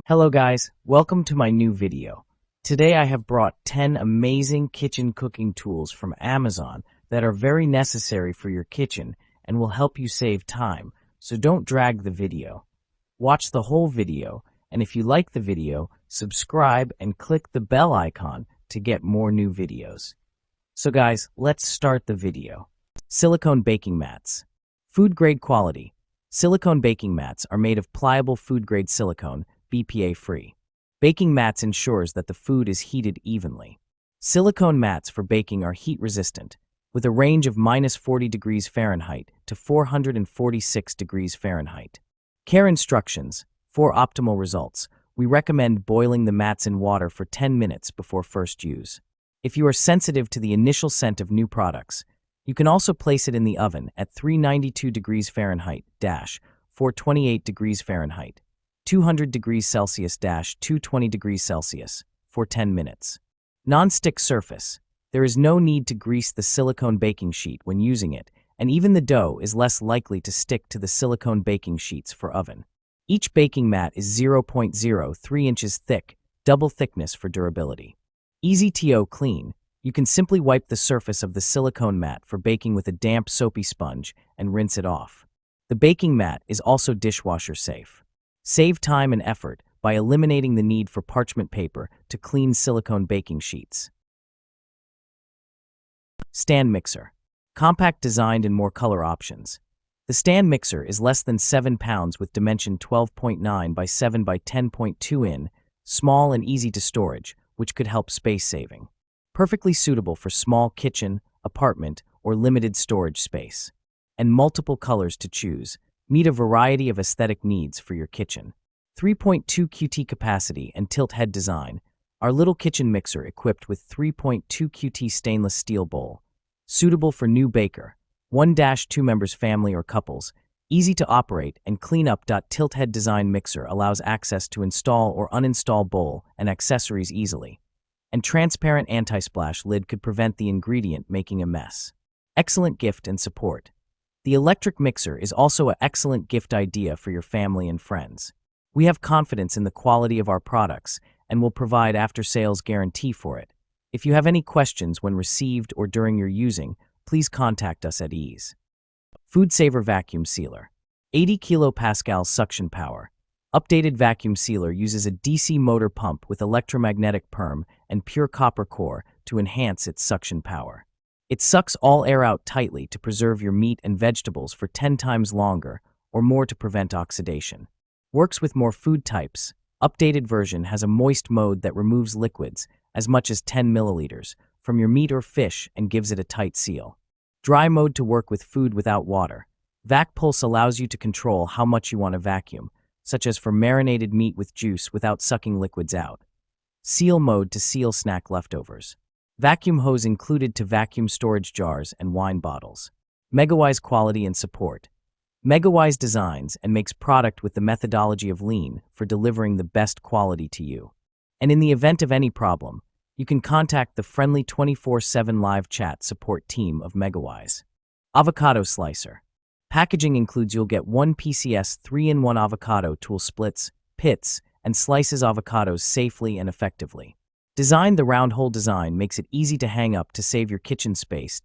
Hello guys, welcome to my new video. Today I have brought 10 amazing kitchen cooking tools from Amazon that are very necessary for your kitchen and will help you save time, so don't drag the video. Watch the whole video, and if you like the video, subscribe and click the bell icon to get more new videos. So guys, let's start the video. Silicone baking mats. Food grade quality. Silicone baking mats are made of pliable food grade silicone, BPA-free. Baking mats ensures that the food is heated evenly. Silicone mats for baking are heat-resistant, with a range of -40 degrees Fahrenheit to 446 degrees Fahrenheit. Care instructions. For optimal results, we recommend boiling the mats in water for 10 minutes before first use. If you are sensitive to the initial scent of new products, you can also place it in the oven at 392 degrees Fahrenheit - 428 degrees Fahrenheit. 200 degrees Celsius - 220 degrees Celsius for 10 minutes. Non-stick surface. There is no need to grease the silicone baking sheet when using it, and even the dough is less likely to stick to the silicone baking sheets for oven. Each baking mat is 0.03 inches thick, double thickness for durability. Easy to clean. You can simply wipe the surface of the silicone mat for baking with a damp soapy sponge and rinse it off. The baking mat is also dishwasher safe. Save time and effort by eliminating the need for parchment paper to clean silicone baking sheets. Stand mixer. Compact designed in more color options. The stand mixer is less than 7 pounds with dimension 12.9 by 7 by 10.2 in, small and easy to storage, which could help space saving. Perfectly suitable for small kitchen, apartment, or limited storage space. And multiple colors to choose. Meet a variety of aesthetic needs for your kitchen. 3.2 QT capacity and tilt head design. Our little kitchen mixer equipped with 3.2 QT stainless steel bowl. Suitable for new baker, 1-2 members family or couples. Easy to operate and clean up. Tilt head design mixer allows access to install or uninstall bowl and accessories easily. And transparent anti-splash lid could prevent the ingredient making a mess. Excellent gift and support. The electric mixer is also an excellent gift idea for your family and friends. We have confidence in the quality of our products and will provide after-sales guarantee for it. If you have any questions when received or during your using, please contact us at ease. Food Saver Vacuum Sealer. 80 kilopascal suction power. Updated vacuum sealer uses a DC motor pump with electromagnetic perm and pure copper core to enhance its suction power. It sucks all air out tightly to preserve your meat and vegetables for 10 times longer or more to prevent oxidation. Works with more food types. Updated version has a moist mode that removes liquids, as much as 10 milliliters, from your meat or fish and gives it a tight seal. Dry mode to work with food without water. Vac Pulse allows you to control how much you want to vacuum, such as for marinated meat with juice without sucking liquids out. Seal mode to seal snack leftovers. Vacuum hose included to vacuum storage jars and wine bottles. Megawise quality and support. Megawise designs and makes product with the methodology of lean for delivering the best quality to you. And in the event of any problem, you can contact the friendly 24/7 live chat support team of Megawise. Avocado slicer. Packaging includes you'll get 1 PCS 3-in-1 avocado tool splits, pits, and slices avocados safely and effectively. Designed the round hole design makes it easy to hang up to save your kitchen space.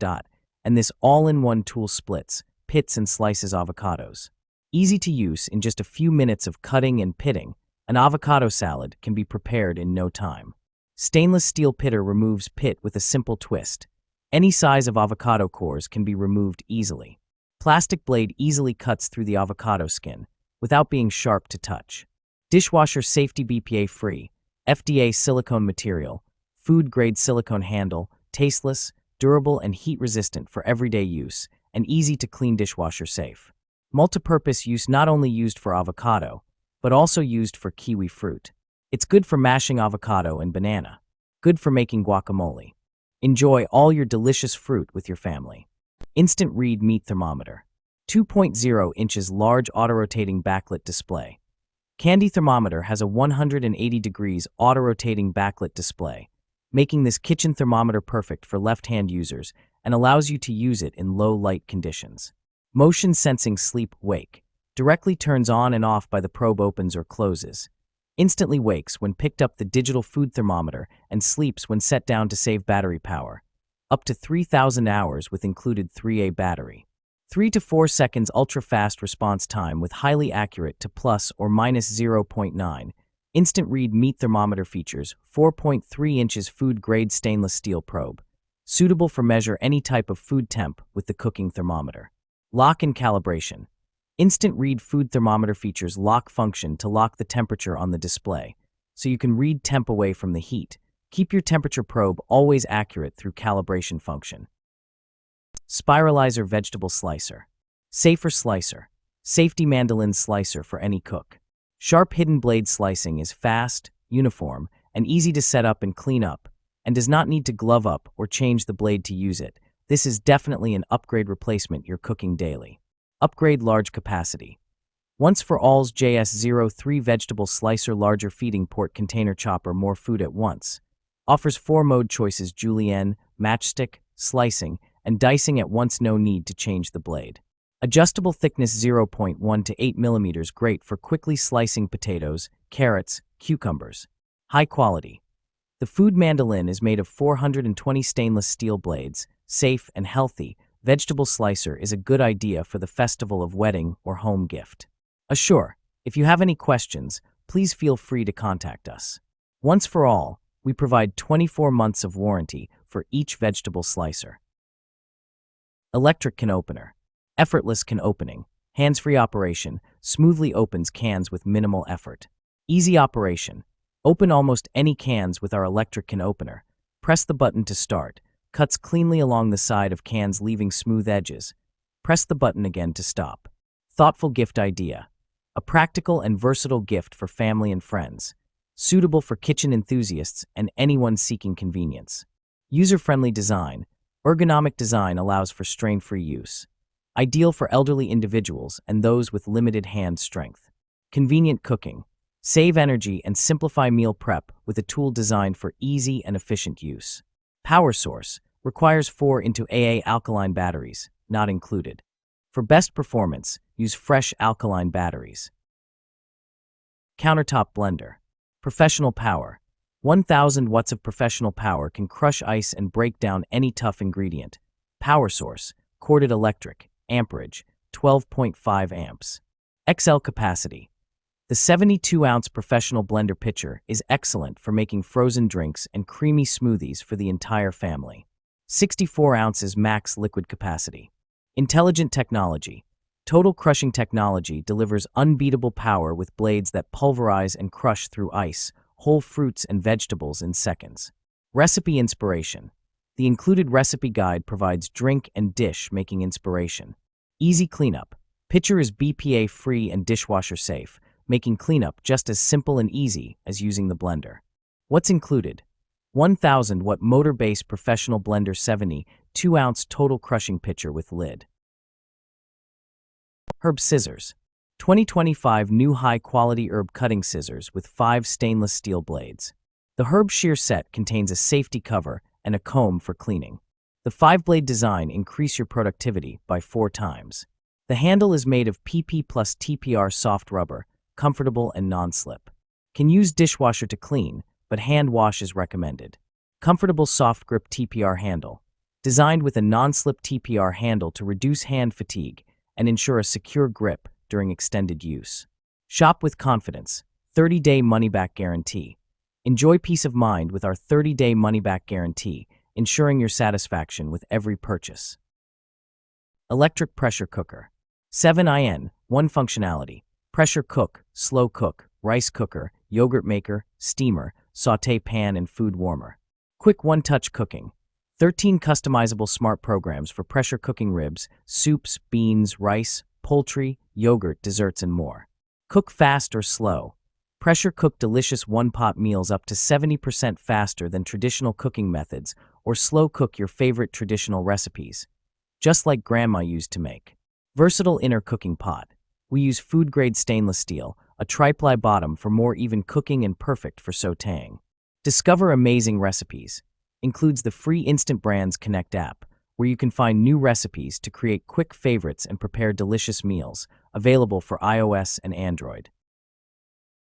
And this all-in-one tool splits, pits and slices avocados. Easy to use in just a few minutes of cutting and pitting, an avocado salad can be prepared in no time. Stainless steel pitter removes pit with a simple twist. Any size of avocado cores can be removed easily. Plastic blade easily cuts through the avocado skin without being sharp to touch. Dishwasher safety BPA-free. FDA silicone material, food-grade silicone handle, tasteless, durable and heat-resistant for everyday use, and easy to clean dishwasher safe. Multipurpose use not only used for avocado, but also used for kiwi fruit. It's good for mashing avocado and banana. Good for making guacamole. Enjoy all your delicious fruit with your family. Instant Read Meat Thermometer. 2.0 inches large auto-rotating backlit display. Candy Thermometer has a 180 degrees auto-rotating backlit display, making this kitchen thermometer perfect for left-hand users and allows you to use it in low light conditions. Motion sensing sleep wake. Directly turns on and off by the probe opens or closes. Instantly wakes when picked up the digital food thermometer and sleeps when set down to save battery power. Up to 3,000 hours with included 3A battery. 3 to 4 seconds ultra-fast response time with highly accurate to plus or minus 0.9. Instant read meat thermometer features 4.3 inches food-grade stainless steel probe. Suitable for measure any type of food temp with the cooking thermometer. Lock and calibration. Instant read food thermometer features lock function to lock the temperature on the display, so you can read temp away from the heat. Keep your temperature probe always accurate through calibration function. Spiralizer vegetable slicer. Safer slicer. Safety mandolin slicer for any cook. Sharp hidden blade slicing is fast, uniform, and easy to set up and clean up, and does not need to glove up or change the blade to use it. This is definitely an upgrade replacement you're cooking daily. Upgrade large capacity. Once for all's JS03 vegetable slicer larger feeding port container chopper more food at once. Offers 4 mode choices: julienne, matchstick, slicing, and dicing at once. No need to change the blade. Adjustable thickness 0.1 to 8 mm, great for quickly slicing potatoes, carrots, cucumbers. High quality. The food mandolin is made of 420 stainless steel blades, safe and healthy. Vegetable slicer is a good idea for the festival of wedding or home gift. Assure, if you have any questions, please feel free to contact us. Once for all, we provide 24 months of warranty for each vegetable slicer. Electric can opener. Effortless can opening. Hands-free operation, smoothly opens cans with minimal effort. Easy operation. Open almost any cans with our electric can opener. Press the button to start. Cuts cleanly along the side of cans, leaving smooth edges. Press the button again to stop. Thoughtful gift idea. A practical and versatile gift for family and friends. Suitable for kitchen enthusiasts and anyone seeking convenience. User-friendly design. Ergonomic design allows for strain-free use. Ideal for elderly individuals and those with limited hand strength. Convenient cooking. Save energy and simplify meal prep with a tool designed for easy and efficient use. Power source. Requires 4AA alkaline batteries, not included. For best performance, use fresh alkaline batteries. Countertop blender. Professional power. 1,000 watts of professional power can crush ice and break down any tough ingredient. Power source. Corded electric. Amperage. 12.5 amps. XL capacity. The 72-ounce professional blender pitcher is excellent for making frozen drinks and creamy smoothies for the entire family. 64 ounces max liquid capacity. Intelligent technology. Total crushing technology delivers unbeatable power with blades that pulverize and crush through ice, whole fruits and vegetables in seconds. Recipe inspiration. The included recipe guide provides drink and dish making inspiration. Easy cleanup. Pitcher is BPA-free and dishwasher safe, making cleanup just as simple and easy as using the blender. What's included? 1,000-watt motor-based professional blender, 72-ounce total crushing pitcher with lid. Herb scissors. 2025 new high-quality herb cutting scissors with 5 stainless steel blades. The herb shear set contains a safety cover and a comb for cleaning. The 5-blade design increase your productivity by 4 times. The handle is made of PP plus TPR soft rubber, comfortable and non-slip. Can use dishwasher to clean, but hand wash is recommended. Comfortable soft grip TPR handle. Designed with a non-slip TPR handle to reduce hand fatigue and ensure a secure grip during extended use. Shop with confidence. 30-day money-back guarantee. Enjoy peace of mind with our 30-day money-back guarantee, ensuring your satisfaction with every purchase. Electric pressure cooker. 7in, 1 functionality. Pressure cook, slow cook, rice cooker, yogurt maker, steamer, sauté pan and food warmer. Quick one-touch cooking. 13 customizable smart programs for pressure cooking ribs, soups, beans, rice, poultry, yogurt, desserts, and more. Cook fast or slow. Pressure cook delicious one-pot meals up to 70% faster than traditional cooking methods, or slow cook your favorite traditional recipes, just like grandma used to make. Versatile inner cooking pot. We use food-grade stainless steel, a tri-ply bottom for more even cooking and perfect for sautéing. Discover amazing recipes. Includes the free Instant Brands Connect app, where you can find new recipes to create quick favorites and prepare delicious meals, available for iOS and Android.